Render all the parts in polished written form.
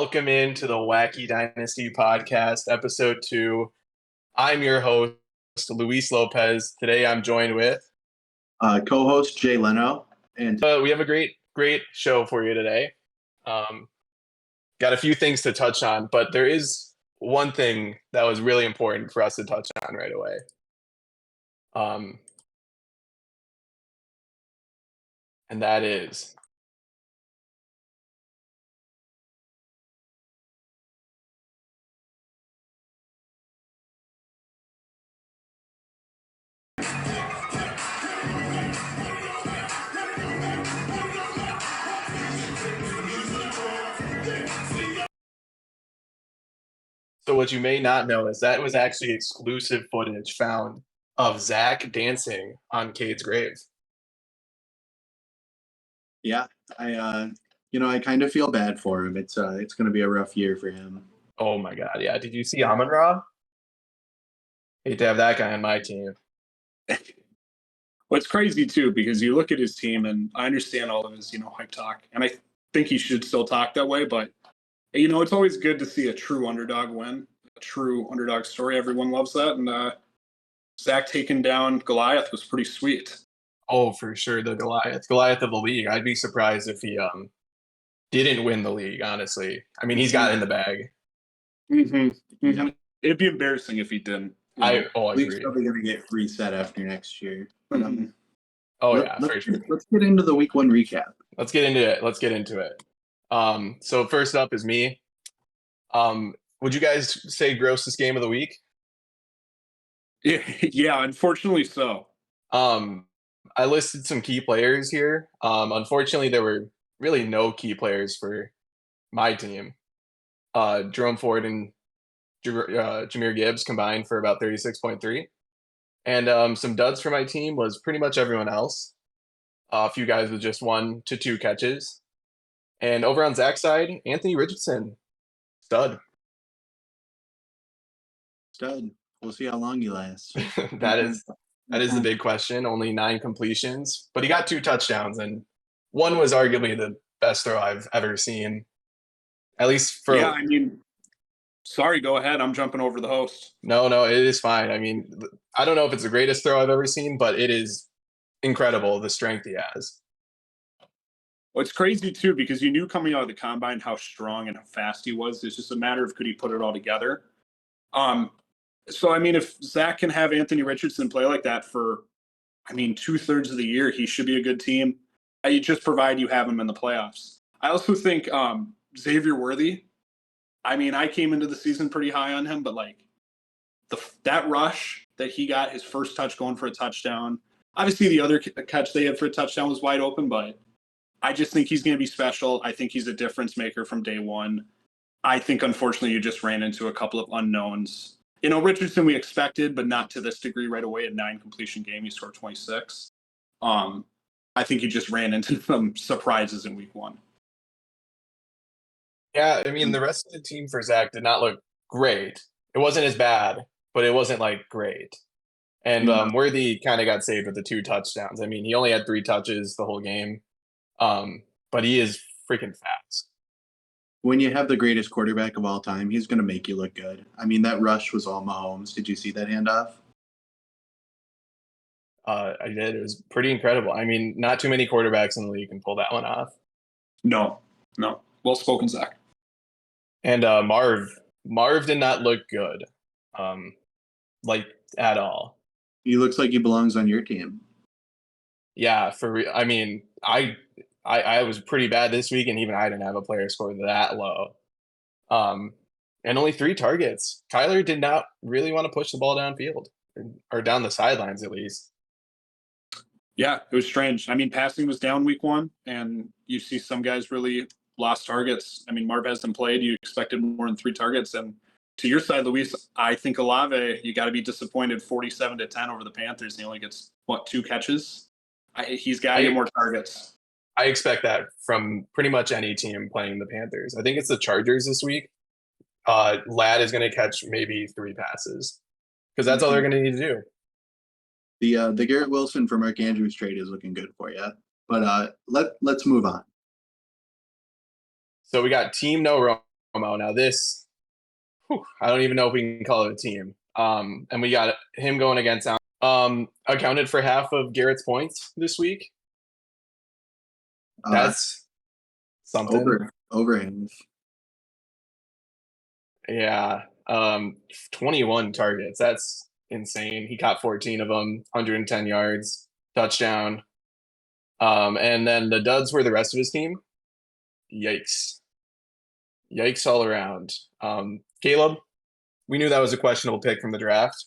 Welcome into the Wacky Dynasty Podcast, episode 2. I'm your host, Luis Lopez. Today I'm joined with co-host Jay Leno. And we have a great show for you today. Got a few things to touch on, but there is one thing that was really important for us to touch on right away. And that is so what you may not know is that was actually exclusive footage found of Zack dancing on Cade's grave. Yeah, I kind of feel bad for him. It's going to be a rough year for him. Oh my God, yeah. Did you see Amon-Ra? Hate to have that guy on my team. Well, it's crazy too, because you look at his team, and I understand all of his, hype talk, and I think he should still talk that way, but it's always good to see a true underdog win, a true underdog story. Everyone loves that, and Zack taking down Goliath was pretty sweet. Oh, for sure, the Goliath of the league. I'd be surprised if he didn't win the league, honestly. I mean, he's got it in the bag. Mm-hmm. Mm-hmm. It'd be embarrassing if he didn't. I agree. League's probably going to get reset after next year. But, for sure. Let's get into the week 1 recap. Let's get into it. So first up is me. Would you guys say grossest game of the week? Yeah, unfortunately so. I listed some key players here. Unfortunately, there were really no key players for my team. Jerome Ford and Jahmyr Gibbs combined for about 36.3. And some duds for my team was pretty much everyone else. A few guys with just 1 to 2 catches. And over on Zack's side, Anthony Richardson, stud. We'll see how long he lasts. That is the big question. Only 9 completions, but he got 2 touchdowns, and one was arguably the best throw I've ever seen. At least for sorry, go ahead. I'm jumping over the host. No, it is fine. I mean, I don't know if it's the greatest throw I've ever seen, but it is incredible the strength he has. Well, it's crazy too, because you knew coming out of the combine how strong and how fast he was. It's just a matter of could he put it all together. So, I mean, if Zack can have Anthony Richardson play like that for, 2/3 of the year, he should be a good team. You just provide you have him in the playoffs. I also think Xavier Worthy, I came into the season pretty high on him, but that rush that he got, his first touch going for a touchdown. Obviously, the other catch they had for a touchdown was wide open, but I just think he's going to be special. I think he's a difference maker from day one. I think, unfortunately, you just ran into a couple of unknowns. Richardson we expected, but not to this degree right away. At 9 completion game, he scored 26. I think he just ran into some surprises in week 1. Yeah, the rest of the team for Zack did not look great. It wasn't as bad, but it wasn't great. And Worthy kind of got saved with the 2 touchdowns. He only had 3 touches the whole game, but he is freaking fast. When you have the greatest quarterback of all time, he's going to make you look good. That rush was all Mahomes. Did you see that handoff? I did. It was pretty incredible. Not too many quarterbacks in the league can pull that one off. No. Well spoken, Zack. And Marv did not look good, at all. He looks like he belongs on your team. Yeah, I was pretty bad this week, and even I didn't have a player score that low. And only 3 targets. Kyler did not really want to push the ball downfield, or down the sidelines at least. Yeah, it was strange. Passing was down week 1, and you see some guys really lost targets. Marv hasn't played. You expected more than 3 targets. And to your side, Luis, I think Olave, you got to be disappointed 47-10 over the Panthers. He only gets, 2 catches? He's got to get more targets. I expect that from pretty much any team playing the Panthers. I think it's the Chargers this week. Ladd is going to catch maybe 3 passes because that's all they're going to need to do. The Garrett Wilson for Mark Andrews trade is looking good for you. But let's move on. So we got Team No promo. Now this, I don't even know if we can call it a team. And we got him going against accounted for half of Garrett's points this week. That's something. Overhangs. Yeah. 21 targets. That's insane. He caught 14 of them, 110 yards, touchdown. And then the duds were the rest of his team. Yikes all around. Caleb, we knew that was a questionable pick from the draft.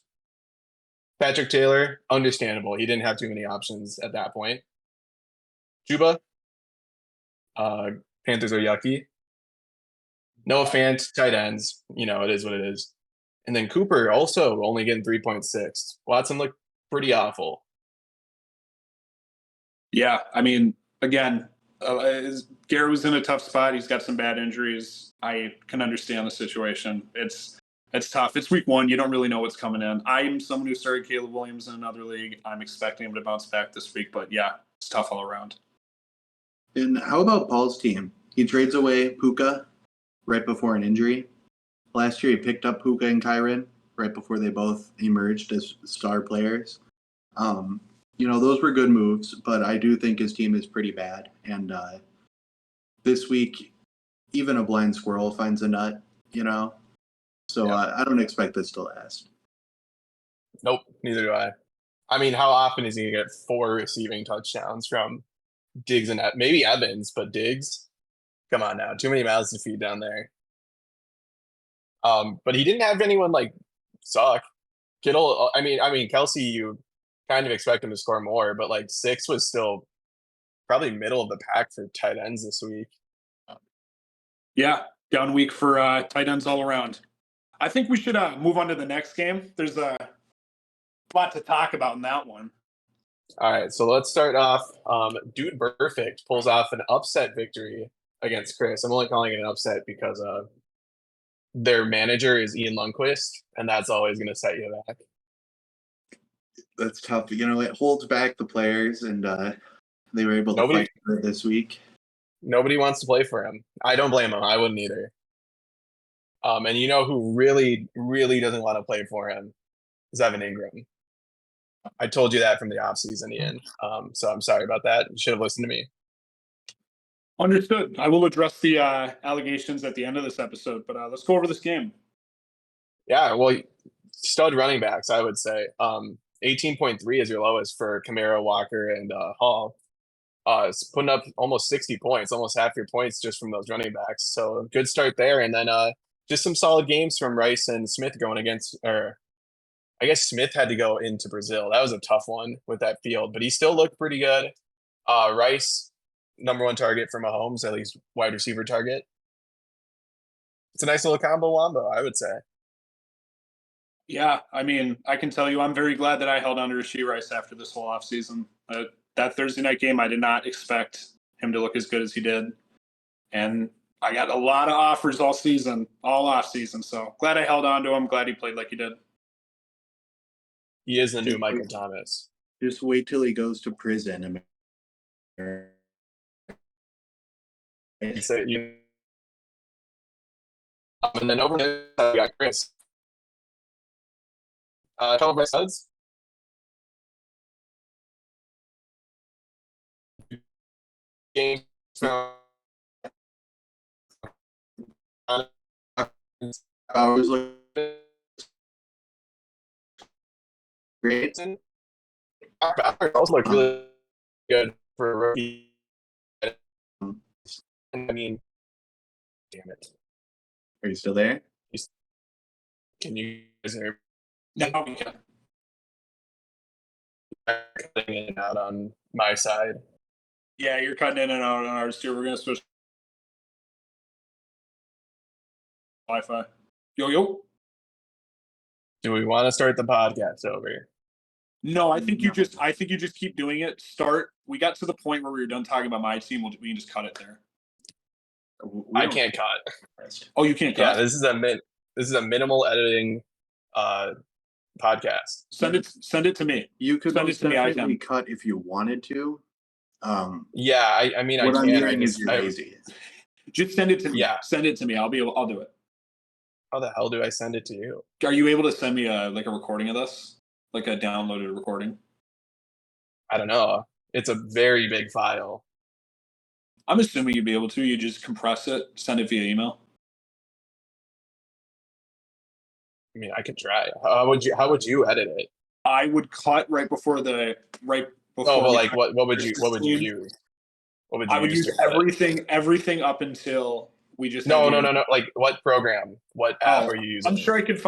Patrick Taylor, understandable. He didn't have too many options at that point. Juba, Panthers are yucky. Noah Fant, tight ends. It is what it is. And then Cooper also only getting 3.6. Watson looked pretty awful. Yeah, I mean, again, Garrett was in a tough spot. He's got some bad injuries. I can understand the situation. It's tough. It's week 1. You don't really know what's coming in. I'm someone who started Caleb Williams in another league. I'm expecting him to bounce back this week, but yeah, it's tough all around. And how about Paul's team? He trades away Puka right before an injury. Last year, he picked up Puka and Kyron right before they both emerged as star players. Those were good moves, but I do think his team is pretty bad. And this week, even a blind squirrel finds a nut, So I don't expect this to last. Nope, neither do I. I mean, how often is he going to get 4 receiving touchdowns from Diggs and maybe Evans, but Diggs? Come on now. Too many mouths to feed down there. But he didn't have anyone suck. Kittle, I mean, Kelsey, you kind of expect him to score more, but 6 was still probably middle of the pack for tight ends this week. Yeah, down week for tight ends all around. I think we should move on to the next game. There's a lot to talk about in that one. All right, so let's start off. Dude Burfict pulls off an upset victory against Chris. I'm only calling it an upset because their manager is Ian Lundquist, and that's always going to set you back. That's tough. It holds back the players, and they were able to fight for it this week. Nobody wants to play for him. I don't blame him. I wouldn't either. And who really, really doesn't want to play for him is Evan Ingram. I told you that from the offseason, Ian. So I'm sorry about that. You should have listened to me. Understood. I will address the allegations at the end of this episode, but let's go over this game. Yeah, well, stud running backs, I would say. 18.3 is your lowest for Kamara, Walker, and Hall. It's putting up almost 60 points, almost half your points just from those running backs. So good start there. And then just some solid games from Rice and Smith going against, or I guess Smith had to go into Brazil. That was a tough one with that field, but he still looked pretty good. Rice, number 1 target for Mahomes, at least wide receiver target. It's a nice little combo wombo, I would say. Yeah, I mean, I can tell you I'm very glad that I held on to Rashee Rice after this whole offseason. That Thursday night game, I did not expect him to look as good as he did. And I got a lot of offers all offseason. So glad I held on to him. Glad he played like he did. He is the new Michael Thomas. Just wait till he goes to prison. And then over there, we got Chris. A couple of my studs. Game from I was looking great. Bowers also looked really good for a rookie. I mean, damn it. Are you still there? Can you guys hear No, we can. cutting in and out on my side? Yeah, you're cutting in and out on ours too. We're going to switch Wi-Fi. Yo. Do we want to start the podcast over? No, I think you just keep doing it. We got to the point where we were done talking about my team. We can just cut it there. I can't cut. Oh, you can't Yeah, cut? this is a minimal editing podcast. Send it to me. You could Send it to me. I definitely can. cut if you wanted to. Yeah, I mean, what I I'm can. hearing is you're lazy. Just send it to me. Yeah. Send it to me. I'll do it. How the hell do I send it to you? Are you able to send me a recording of this? Like a downloaded recording? I don't know. It's a very big file. I'm assuming you'd be able to. You just compress it, send it via email. I mean, I could try. How would you edit it? I would cut right before. Oh, but like what would you use? What would you I would use use to cut it? everything up until we just No. Like what program? What app are you using? I'm sure I could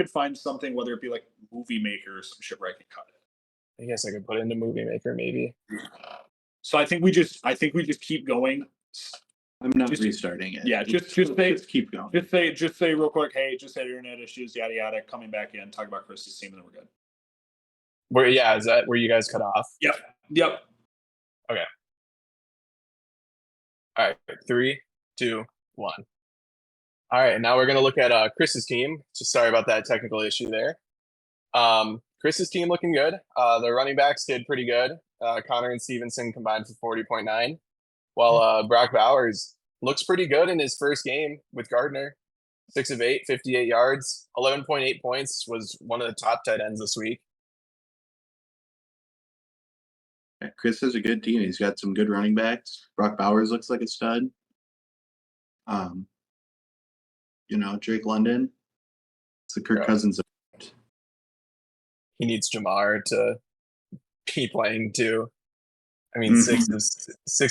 find something, whether it be like Movie Maker or some shit where I can cut it. I guess I could put it into Movie Maker maybe. So I think we just keep going. I'm not restarting it. Yeah, just keep going. Just say real quick, hey, just had internet issues, yada yada, coming back in, talk about Chris's team, and then we're good. Is that where you guys cut off? Yep. Okay. All right, 3, 2, 1. All right, now we're gonna look at Chris's team. Just sorry about that technical issue there. Chris's team looking good. The running backs did pretty good. Connor and Stevenson combined for 40.9, while Brock Bowers looks pretty good in his first game with Gardner. 6 of 8, 58 yards, 11.8 points, was one of the top tight ends this week. Yeah, Chris has a good team. He's got some good running backs. Brock Bowers looks like a stud. Drake London. It's the Kirk Cousins. He needs Jamar to be playing too. I mean, 6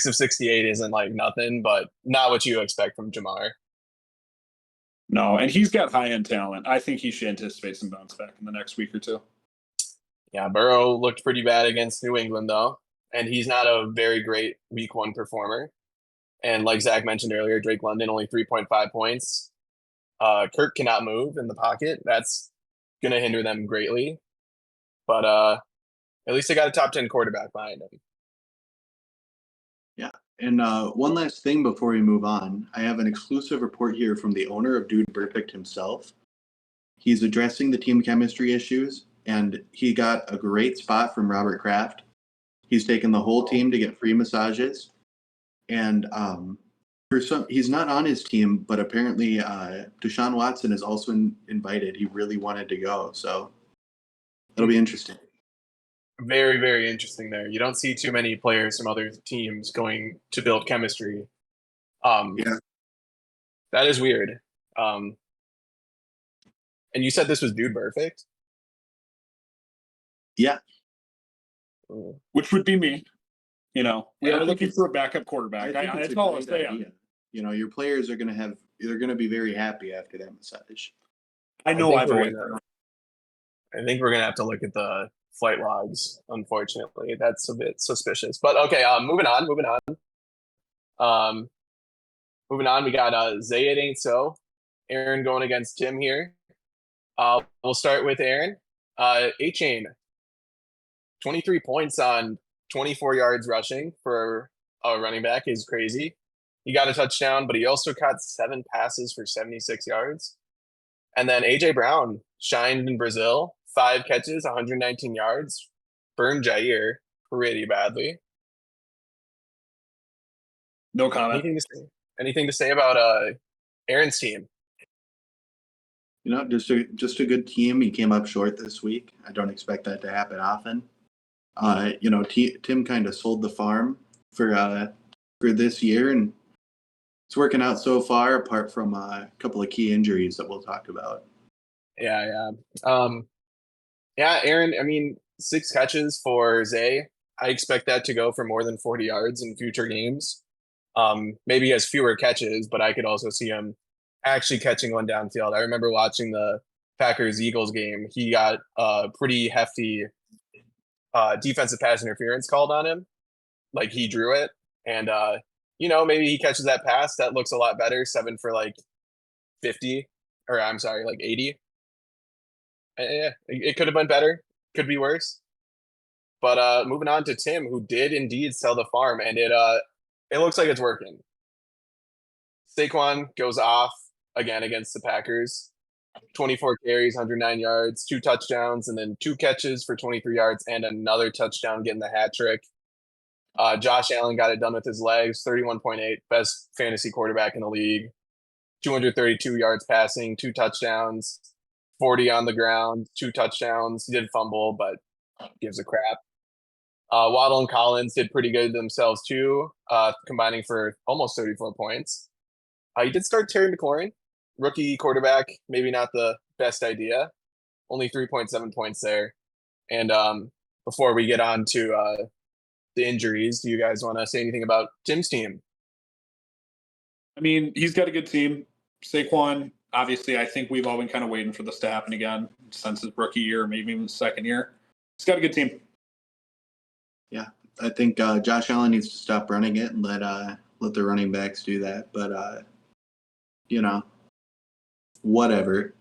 of 68 isn't like nothing, but not what you expect from Jamar. No, and he's got high end talent. I think he should anticipate some bounce back in the next week or two. Yeah, Burrow looked pretty bad against New England though, and he's not a very great week 1 performer. And like Zach mentioned earlier, Drake London only 3.5 points. Kirk cannot move in the pocket. That's going to hinder them greatly. But at least they got a top 10 quarterback behind him. Yeah. And one last thing before we move on. I have an exclusive report here from the owner of Dude Burfict himself. He's addressing the team chemistry issues, and he got a great spot from Robert Kraft. He's taken the whole team to get free massages. And he's not on his team, but apparently Deshaun Watson is also invited. He really wanted to go, so it'll be interesting. Very, very interesting there. You don't see too many players from other teams going to build chemistry. Yeah. That is weird. And you said this was Dude Burfict? Yeah. Which would be me. We are looking for a backup quarterback. That's all I'll say. Your players are they're going to be very happy after that massage. I think we're going to have to look at the flight logs, unfortunately. That's a bit suspicious. But okay, moving on. We got Zay It Ain't So. Aaron going against Tim here. We'll start with Aaron. A-Chain, 23 points on 24 yards rushing for a running back is crazy. He got a touchdown, but he also caught 7 passes for 76 yards. And then A.J. Brown shined in Brazil, 5 catches, 119 yards, burned Jair pretty badly. No comment. Anything to say about Aaron's team? Just a good team. He came up short this week. I don't expect that to happen often. Tim kind of sold the farm for this year, and it's working out so far, apart from a couple of key injuries that we'll talk about. Yeah. Aaron, I mean, 6 catches for Zay. I expect that to go for more than 40 yards in future games. Maybe he has fewer catches, but I could also see him actually catching one downfield. I remember watching the Packers-Eagles game. He got a pretty hefty defensive pass interference called on him. Like, he drew it. And, maybe he catches that pass. That looks a lot better. 7 for, 50. Or, I'm sorry, 80. Yeah, it could have been better. Could be worse. But moving on to Tim, who did indeed sell the farm, and it looks like it's working. Saquon goes off again against the Packers. 24 carries, 109 yards, 2 touchdowns, and then 2 catches for 23 yards and another touchdown, getting the hat trick. Josh Allen got it done with his legs, 31.8, best fantasy quarterback in the league, 232 yards passing, 2 touchdowns, 40 on the ground, 2 touchdowns. He did fumble, but gives a crap. Waddle and Collins did pretty good themselves too, combining for almost 34 points. He did start Terry McLaurin, rookie quarterback, maybe not the best idea. Only 3.7 points there. And before we get on to the injuries, do you guys want to say anything about Tim's team? I mean, he's got a good team. Saquon, obviously, I think we've all been kind of waiting for this to happen again since his rookie year, maybe even second year. He's got a good team. Yeah, I think Josh Allen needs to stop running it and let the running backs do that. But whatever.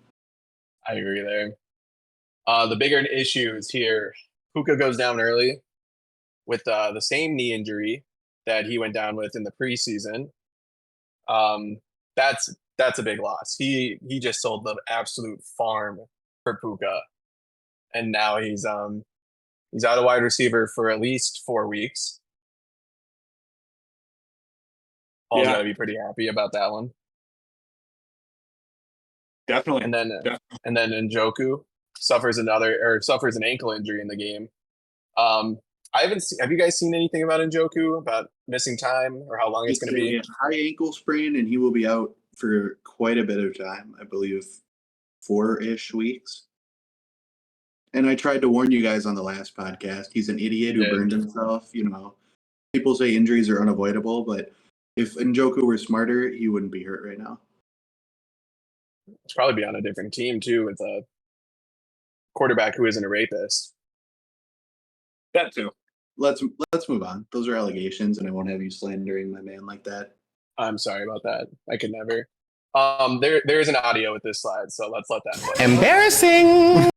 I agree there. The bigger issue is here. Puka goes down early with the same knee injury that he went down with in the preseason. That's a big loss. He just sold the absolute farm for Puka, and now he's out of wide receiver for at least 4 weeks. Paul's got to be pretty happy about that one. Definitely. And then Njoku suffers an ankle injury in the game. Have you guys seen anything about Njoku, about missing time or how long it's going to be? High ankle sprain, and he will be out for quite a bit of time. I believe 4-ish weeks. And I tried to warn you guys on the last podcast. He's an idiot who burned himself. People say injuries are unavoidable, but if Njoku were smarter, he wouldn't be hurt right now. He'd probably be on a different team too, with a quarterback who isn't a rapist. That too. Let's move on. Those are allegations, and I won't have you slandering my man like that. I'm sorry about that. I could never. There is an audio with this slide, so let's let that play. Embarrassing.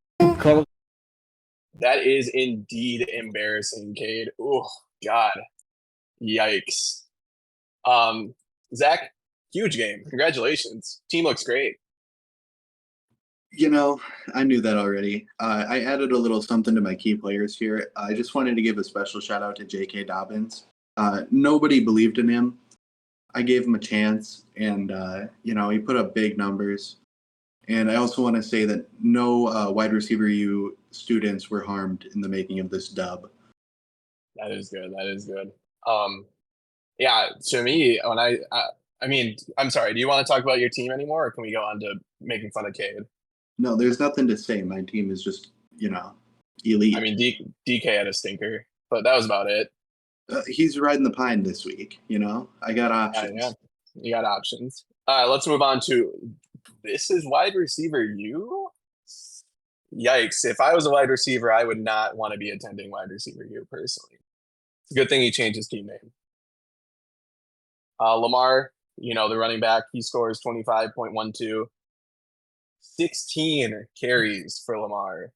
That is indeed embarrassing, Cade. Oh God, yikes. Zach, huge game. Congratulations. Team looks great. I knew that already. I added a little something to my key players here. I just wanted to give a special shout out to J.K. Dobbins. Nobody believed in him. I gave him a chance, and, he put up big numbers. And I also want to say that no wide receiver U students were harmed in the making of this dub. That is good. Yeah, to me, when I mean, I'm sorry, do you want to talk about your team anymore, or can we go on to making fun of Cade? No, there's nothing to say. My team is just, elite. I mean, DK had a stinker, but that was about it. He's riding the pine this week, I got options. Yeah, you got options. All right, let's move on to this is wide receiver U? Yikes. If I was a wide receiver, I would not want to be attending wide receiver U personally. It's a good thing he changed his team name. Lamar, the running back, he scores 25.12. 16 carries for Lamar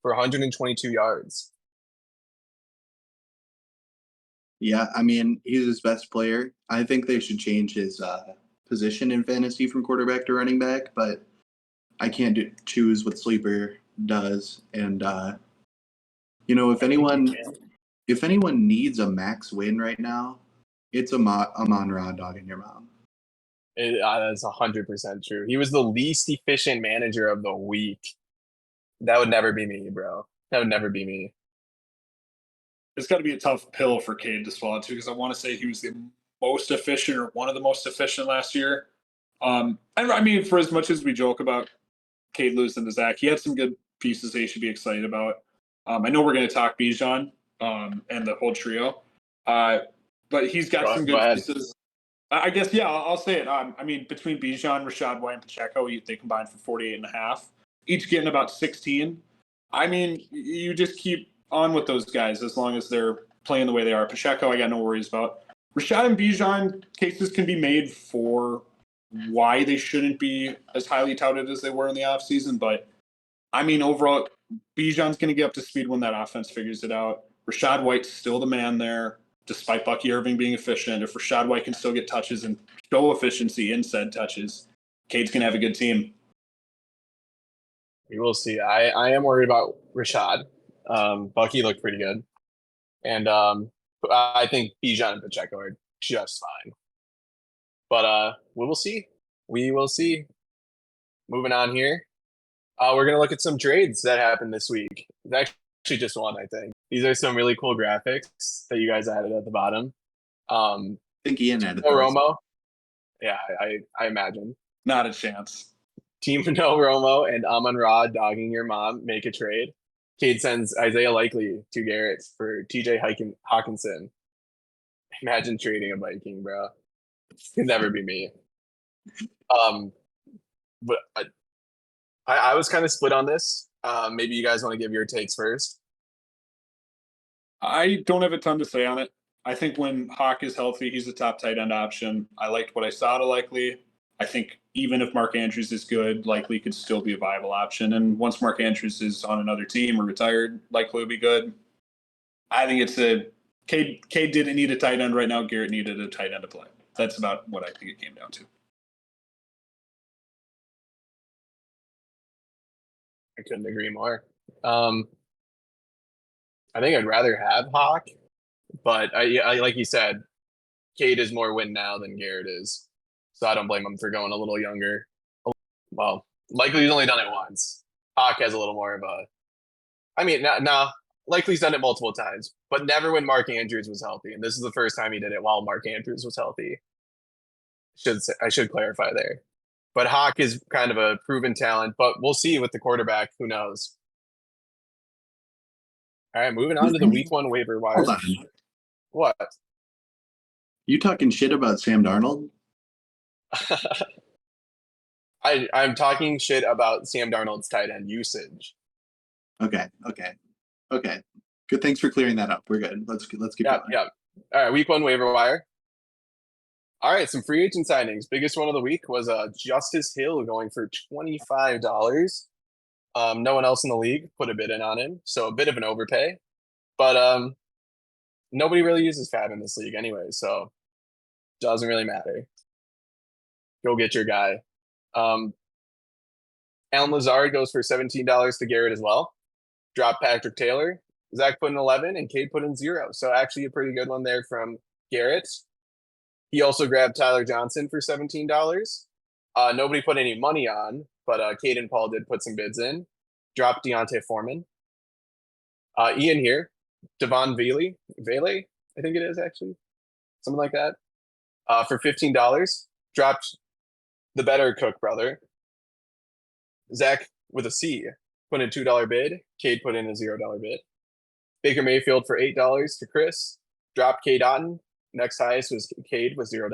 for 122 yards. Yeah, I mean, he's his best player. I think they should change his position in fantasy from quarterback to running back, but I can't choose what Sleeper does. And, if anyone needs a max win right now, it's Amon-Ra dog in your mom. That's 100% true. He was the least efficient manager of the week. That would never be me, bro. That would never be me. It's got to be a tough pill for Cade to swallow too, because I want to say he was the most efficient or one of the most efficient last year. And I mean, for as much as we joke about Cade losing to Zack, he had some good pieces that he should be excited about. I know we're going to talk Bijan and the whole trio, but he's got some good pieces. I guess, yeah, I'll say it. I mean, between Bijan, Rashad White, and Pacheco, they combined for 48.5, each getting about 16. I mean, you just keep on with those guys as long as they're playing the way they are. Pacheco, I got no worries about. Rashad and Bijan, cases can be made for why they shouldn't be as highly touted as they were in the offseason. But, I mean, overall, Bijan's going to get up to speed when that offense figures it out. Rashad White's still the man there. Despite Bucky Irving being efficient, if Rashad White can still get touches and show efficiency in said touches, Cade's going to have a good team. We will see. I am worried about Rashad. Bucky looked pretty good. And I think Bijan and Pacheco are just fine. But we will see. We will see. Moving on here. We're going to look at some trades that happened this week. It's actually just one, I think. These are some really cool graphics that you guys added at the bottom. I think Ian added No those. Romo. Yeah, I imagine. Not a chance. Team No Romo and Amon-Ra dogging your mom make a trade. Cade sends Isaiah Likely to Garrett for TJ Hawkinson. Imagine trading a Viking, bro. Could never be me. But I was kind of split on this. Maybe you guys want to give your takes first. I don't have a ton to say on it. I think when Hawk is healthy, he's a top tight end option. I liked what I saw to Likely. I think even if Mark Andrews is good, Likely could still be a viable option. And once Mark Andrews is on another team or retired, Likely would be good. I think it's Cade didn't need a tight end right now. Garrett needed a tight end to play. That's about what I think it came down to. I couldn't agree more. I think I'd rather have Hawk, but I like you said, Cade is more win now than Garrett is. So I don't blame him for going a little younger. Well, Likely's only done it once. Hawk has a little more of a. I mean, no, Likely's done it multiple times, but never when Mark Andrews was healthy. And this is the first time he did it while Mark Andrews was healthy. I should clarify there. But Hawk is kind of a proven talent, but we'll see with the quarterback. Who knows? All right, moving on to the week 1 waiver wire. Hold on. What? You talking shit about Sam Darnold? I'm talking shit about Sam Darnold's tight end usage. Okay. Good. Thanks for clearing that up. We're good. Let's keep going. Yeah. All right, week 1 waiver wire. All right, some free agent signings. Biggest one of the week was Justice Hill going for $25. No one else in the league put a bid in on him, so a bit of an overpay. But nobody really uses Fab in this league anyway, so doesn't really matter. Go get your guy. Alan Lazard goes for $17 to Garrett as well. Drop Patrick Taylor. Zach put in 11 and Cade put in 0. So actually a pretty good one there from Garrett. He also grabbed Tyler Johnson for $17. Nobody put any money on, but Cade and Paul did put some bids in. Dropped Deontay Foreman. Ian here. Devon Vele, I think it is actually. Something like that. For $15. Dropped the better Cook brother. Zach with a C put in a $2 bid. Cade put in a $0 bid. Baker Mayfield for $8 to Chris. Dropped Cade Otten. Next highest was Cade with $0.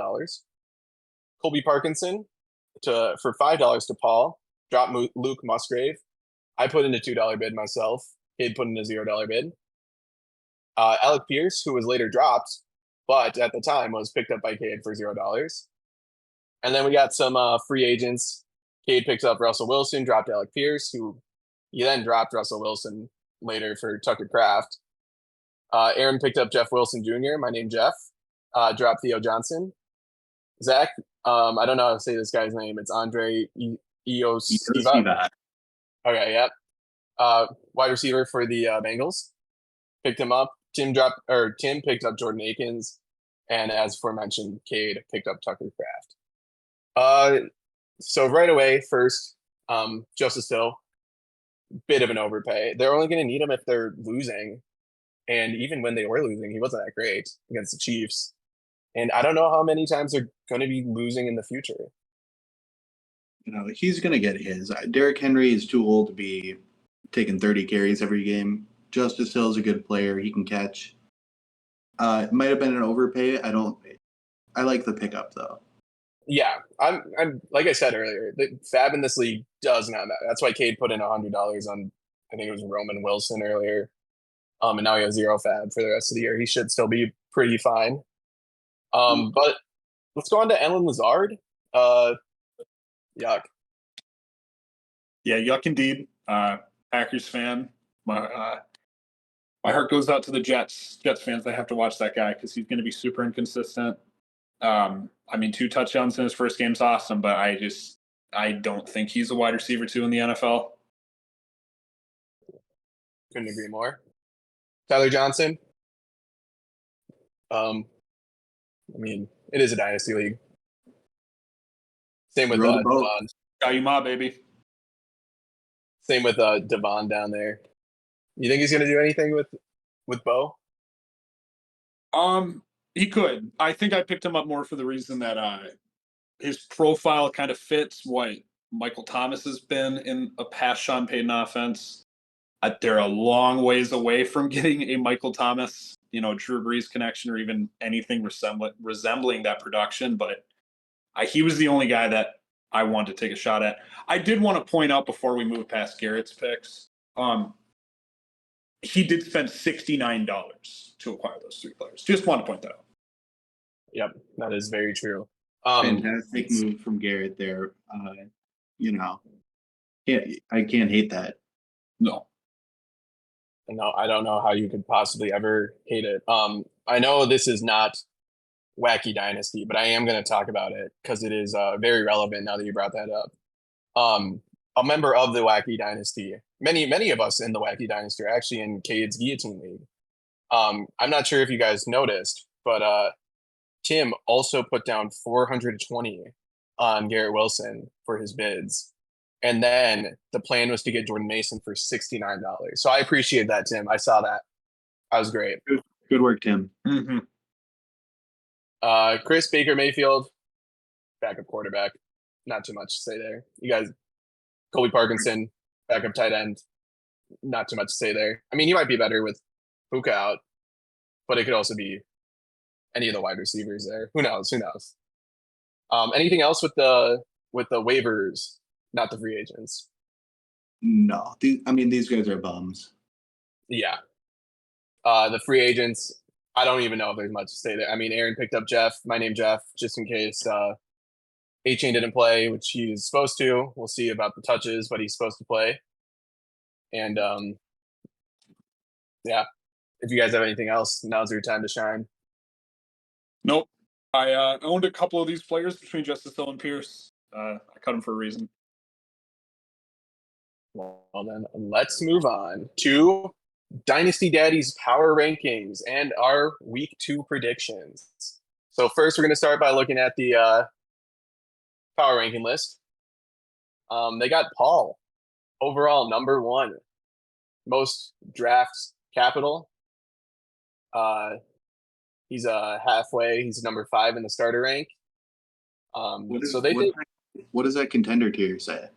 Colby Parkinson for $5 to Paul. Dropped Luke Musgrave. I put in a $2 bid myself. Cade put in a $0 bid. Alec Pierce, who was later dropped, but at the time was picked up by Cade for $0. And then we got some free agents. Cade picked up Russell Wilson, dropped Alec Pierce, who he then dropped Russell Wilson later for Tucker Kraft. Aaron picked up Jeff Wilson Jr., my name Jeff. Dropped Theo Johnson. Zach, I don't know how to say this guy's name. It's Andre Iosivas. Okay, yep. Wide receiver for the Bengals. Picked him up. Tim picked up Jordan Akins. And as aforementioned, Cade picked up Tucker Kraft. So right away, first, Justice Hill, bit of an overpay. They're only going to need him if they're losing. And even when they were losing, he wasn't that great against the Chiefs. And I don't know how many times they're going to be losing in the future. He's going to get his. Derrick Henry is too old to be taking 30 carries every game. Justice Hill is a good player. He can catch. It might have been an overpay. I like the pickup, though. Yeah, I'm like I said earlier, the Fab in this league does not matter. That's why Cade put in $100 on, I think it was Roman Wilson earlier. And now he has 0 Fab for the rest of the year. He should still be pretty fine. But let's go on to Alan Lazard. Yuck. Yeah, yuck indeed. Packers fan. My heart goes out to the Jets fans. They have to watch that guy because he's going to be super inconsistent. 2 touchdowns in his first game's awesome, but I don't think he's a wide receiver 2 in the NFL. Couldn't agree more. Tyler Johnson. I mean, it is a dynasty league. Same with Row the boat. Devon. Ayuma, baby. Same with Devon down there. You think he's going to do anything with Bo? He could. I think I picked him up more for the reason that his profile kind of fits what Michael Thomas has been in a past Sean Payton offense. They're a long ways away from getting a Michael Thomas, Drew Brees connection or even anything resembling that production. But he was the only guy that I wanted to take a shot at. I did want to point out before we move past Garrett's picks, he did spend $69 to acquire those 3 players. Just want to point that out. Yep, that is very true. Fantastic move from Garrett there. I can't hate that. No, I don't know how you could possibly ever hate it. I know this is not Wacky Dynasty, but I am going to talk about it because it is very relevant now that you brought that up. A member of the Wacky Dynasty, many of us in the Wacky Dynasty are actually in Cade's Guillotine League. I'm not sure if you guys noticed, but Tim also put down $420 on Garrett Wilson for his bids. And then the plan was to get Jordan Mason for $69. So I appreciate that, Tim. I saw that. That was great. Good work, Tim. Mm-hmm. Chris Baker Mayfield, backup quarterback. Not too much to say there. You guys, Colby Parkinson, backup tight end. Not too much to say there. I mean, he might be better with Puka out, but it could also be any of the wide receivers there. Who knows? Anything else with the waivers, not the free agents? No, these guys are bums. Yeah. The free agents, I don't even know if there's much to say there. I mean, Aaron picked up Jeff, my name Jeff, just in case A-Chain didn't play, which he's supposed to. We'll see about the touches, but he's supposed to play. And yeah, if you guys have anything else, now's your time to shine. Nope. I owned a couple of these players between Justice Hill and Pierce. I cut them for a reason. Well, then let's move on to Dynasty Daddy's power rankings and our week 2 predictions. So first, we're going to start by looking at the power ranking list. They got Paul overall number 1, most drafts capital. He's halfway. He's number 5 in the starter rank. What does that contender tier say?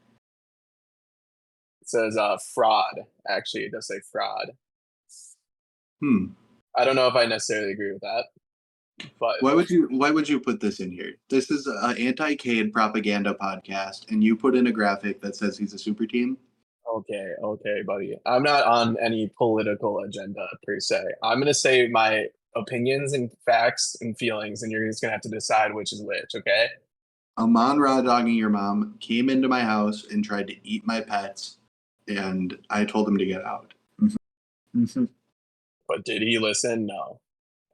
It says fraud. Actually, it does say fraud. I don't know if I necessarily agree with that. But why would you put this in here? This is an anti-Cade propaganda podcast, and you put in a graphic that says he's a super team. Okay, buddy. I'm not on any political agenda per se. I'm gonna say my opinions and facts and feelings, and you're just gonna have to decide which is which. Okay. Amon Ra dogging your mom came into my house and tried to eat my pets, and I told him to get out. Mm-hmm. But did he listen? No.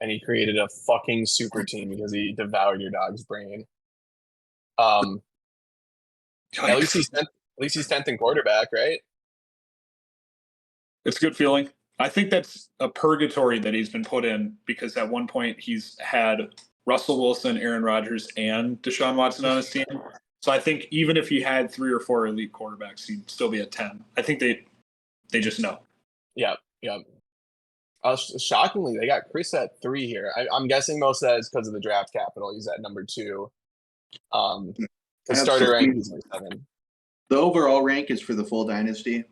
And he created a fucking super team because he devoured your dog's brain. At least he's 10th in quarterback, right? It's a good feeling. I think that's a purgatory that he's been put in because at one point he's had Russell Wilson, Aaron Rodgers, and Deshaun Watson on his team. So I think even if he had 3 or 4 elite quarterbacks, he'd still be at 10. I think they just know. Yeah. Shockingly, they got Chris at 3 here. I'm guessing most of that is because of the draft capital. He's at number 2. The starter rank is number 7. The overall rank is for the full dynasty.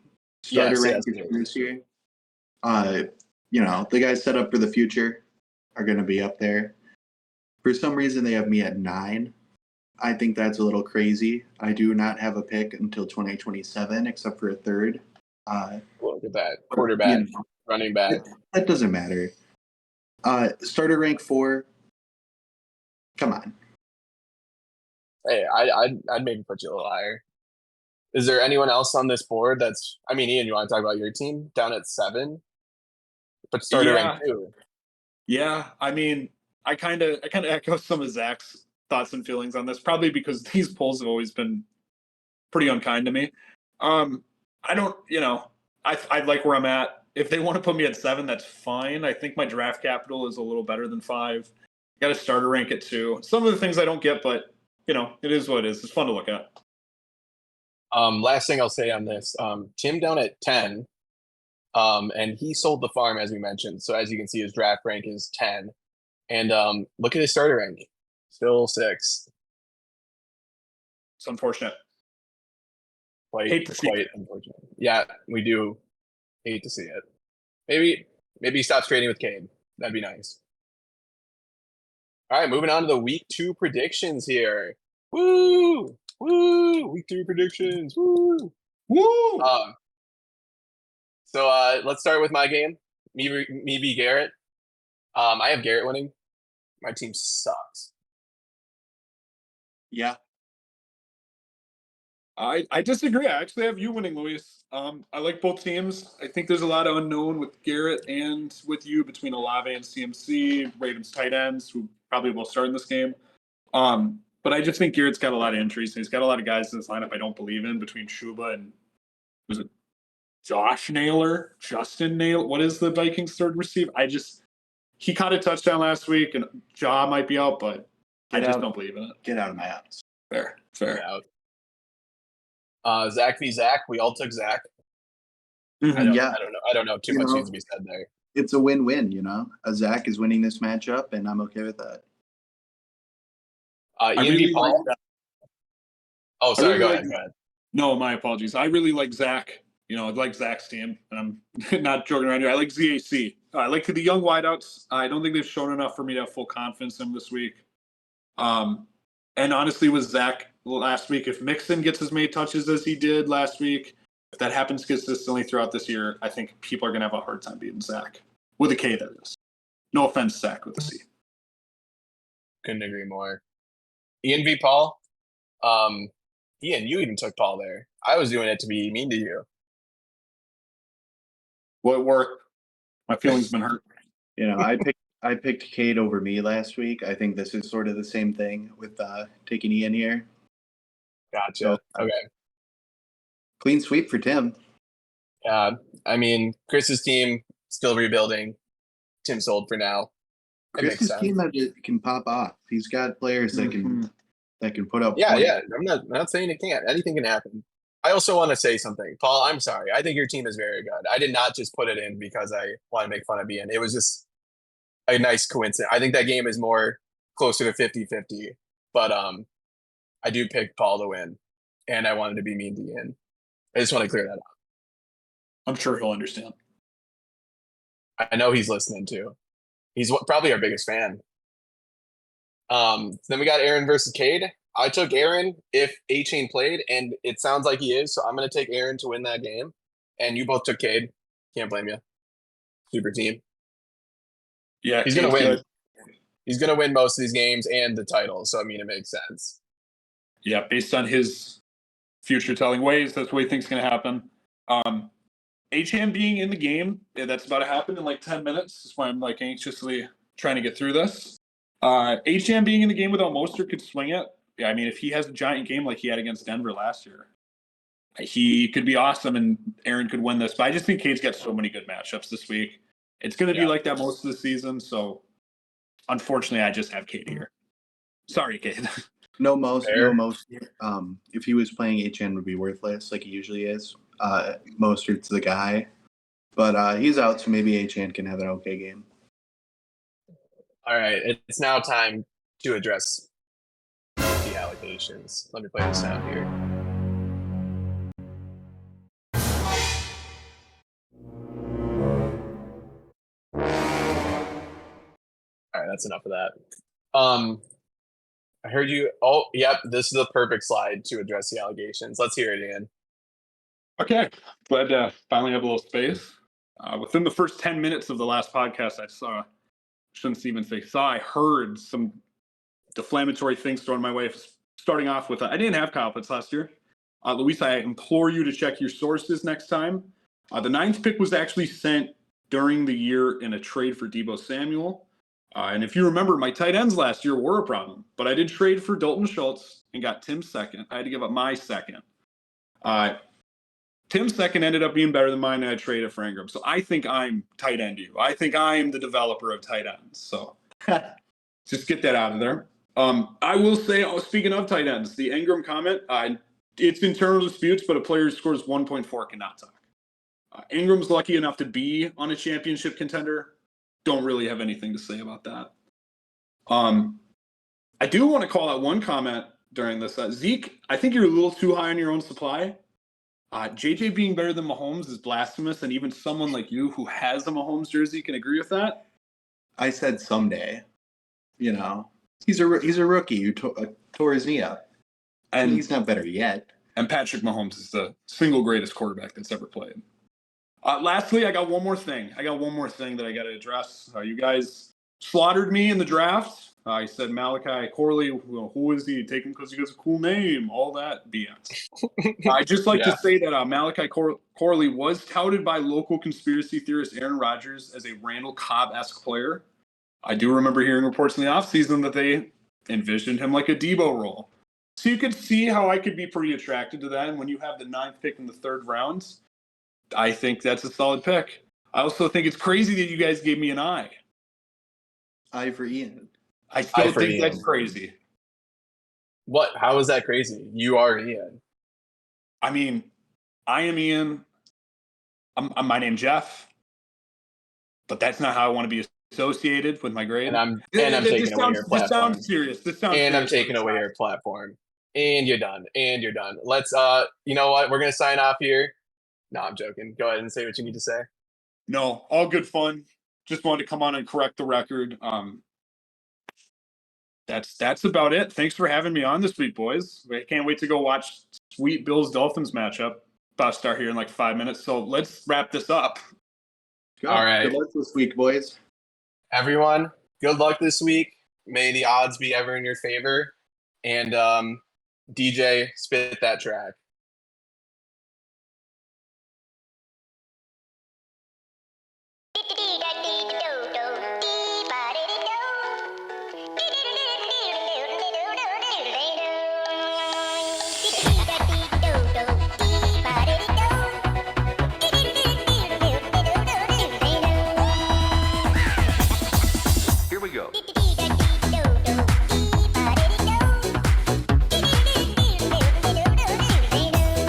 Starter rank is for this year. The guys set up for the future are going to be up there. For some reason, they have me at 9. I think that's a little crazy. I do not have a pick until 2027, except for a third. Look at that. Quarterback, running back. That doesn't matter. Starter rank 4. Come on. Hey, I'd maybe put you a little higher. Is there anyone else on this board that's? I mean, Ian, you want to talk about your team down at 7? But starter rank 2. Yeah, I mean, I kind of echo some of Zach's thoughts and feelings on this, probably because these polls have always been pretty unkind to me. I don't, I like where I'm at. if they want to put me at 7, that's fine. I think my draft capital is a little better than 5. Got a starter rank at 2. Some of the things I don't get, but it is what it is. It's fun to look at. Last thing I'll say on this, Tim down at 10, and he sold the farm as we mentioned. So as you can see, his draft rank is 10, and look at his starter rank, still 6. It's unfortunate. Hate to see it. Unfortunate. Yeah, we do hate to see it. Maybe he stops trading with Cade. That'd be nice. All right, moving on to the week 2 predictions here. Woo! Woo! Week 2 predictions. Woo! Woo! So let's start with my game. Me v. Garrett. I have Garrett winning. My team sucks. Yeah. I disagree. I actually have you winning, Luis. I like both teams. I think there's a lot of unknown with Garrett and with you between Olave and CMC, Ravens tight ends, who probably will start in this game. But I just think Garrett's got a lot of injuries. He's got a lot of guys in this lineup I don't believe in, between Shuba and, was it Josh Naylor? Justin Naylor? What is the Vikings third receiver? He caught a touchdown last week, and Ja might be out, but I just don't believe in it. Get out of my house. Fair. Out. Zach v. Zach. We all took Zach. Mm-hmm. I don't know. Too much needs to be said there. It's a win-win, Zach is winning this matchup, and I'm okay with that. Ian v. Paul. Oh, sorry. Go ahead. No, my apologies. I really like Zach. I like Zach's team, and I'm not joking around here. I like ZAC. I like the young wideouts. I don't think they've shown enough for me to have full confidence in them this week. And honestly, with Zach last week, if Mixon gets as many touches as he did last week, if that happens consistently throughout this year, I think people are going to have a hard time beating Zach. With a K, that is. No offense, Zach, with a C. Couldn't agree more. Ian v. Paul. Ian, you even took Paul there. I was doing it to be mean to you. Well, it worked. My feelings been hurt. I picked Cade over me last week. I think this is sort of the same thing with taking Ian here. Gotcha. So, okay. Clean sweep for Tim. Chris's team still rebuilding. Tim sold for now. Chris's team can pop off. He's got players that can put up. Yeah, yeah. I'm not saying it can't. Anything can happen. I also want to say something. Paul, I'm sorry. I think your team is very good. I did not just put it in because I want to make fun of Ian. It was just a nice coincidence. I think that game is more closer to 50-50. But I do pick Paul to win. And I wanted to be mean to Ian. I just want to clear that up. I'm sure he'll understand. I know he's listening too. He's probably our biggest fan. Then we got Aaron versus Cade. I took Aaron if A-Chain played, and it sounds like he is, so I'm going to take Aaron to win that game. And you both took Cade. Can't blame you. Super team. Yeah, he's going to win. He's going to win most of these games and the title, so it makes sense. Yeah, based on his future-telling ways, that's the way things going to happen. A-Chain being in the game, that's about to happen in like 10 minutes. That's why I'm anxiously trying to get through this. A-Chain being in the game without Mostert could swing it. Yeah, if he has a giant game like he had against Denver last year, he could be awesome and Aaron could win this. But I just think Cade's got so many good matchups this week. It's going to be like that most of the season. So, unfortunately, I just have Cade here. Sorry, Cade. No most. If he was playing, A-Chain would be worthless like he usually is. Mostert's the guy. But he's out, so maybe A-Chain can have an okay game. All right, it's now time to address the allegations. Let me play the sound here. All right, that's enough of that. I heard you. Oh, yep, this is the perfect slide to address the allegations. Let's hear it, Ian. Okay, glad to finally have a little space. Within the first 10 minutes of the last podcast, I heard some deflammatory things thrown my way. Starting off with, I didn't have Kyle Pitts last year. Luis, I implore you to check your sources next time. The 9th pick was actually sent during the year in a trade for Deebo Samuel. And if you remember, my tight ends last year were a problem. But I did trade for Dalton Schultz and got Tim's second. I had to give up my second. Tim's second ended up being better than mine, and I traded for Ingram. So I think I'm tight end you. I think I am the developer of tight ends. So just get that out of there. I will say, speaking of tight ends, the Ingram comment, it's internal disputes, but a player who scores 1.4 cannot talk. Ingram's lucky enough to be on a championship contender. Don't really have anything to say about that. I do want to call out one comment during this. Zeke, I think you're a little too high on your own supply. JJ being better than Mahomes is blasphemous, and even someone like you who has a Mahomes jersey can agree with that. I said someday. You know, he's a rookie who tore his knee up, and he's not better yet. And Patrick Mahomes is the single greatest quarterback that's ever played. Lastly, I got one more thing. that I got to address. You guys slaughtered me in the draft. I said Malachi Corley. Well, who is he? Take him because he has a cool name. All that BS. I just like to say that Malachi Corley was touted by local conspiracy theorist Aaron Rodgers as a Randall Cobb-esque player. I do remember hearing reports in the offseason that they envisioned him like a Debo role. So you could see how I could be pretty attracted to that. And when you have the 9th pick in the 3rd round, I think that's a solid pick. I also think it's crazy that you guys gave me an eye. Eye for Ian. I still think that's crazy. What? How is that crazy? You are Ian. I mean, I am Ian. My name's Jeff. But that's not how I want to be associated with my grade. And I'm taking away your platform. This sounds serious. I'm taking away your platform. And you're done. Let's you know what? We're gonna sign off here. No, I'm joking. Go ahead and say what you need to say. No, all good fun. Just wanted to come on and correct the record. That's about it. Thanks for having me on this week, boys. I can't wait to go watch sweet Bills-Dolphins matchup. About to start here in like 5 minutes. So let's wrap this up. All right. Good luck this week, boys. Everyone, good luck this week. May the odds be ever in your favor. And DJ, spit that track.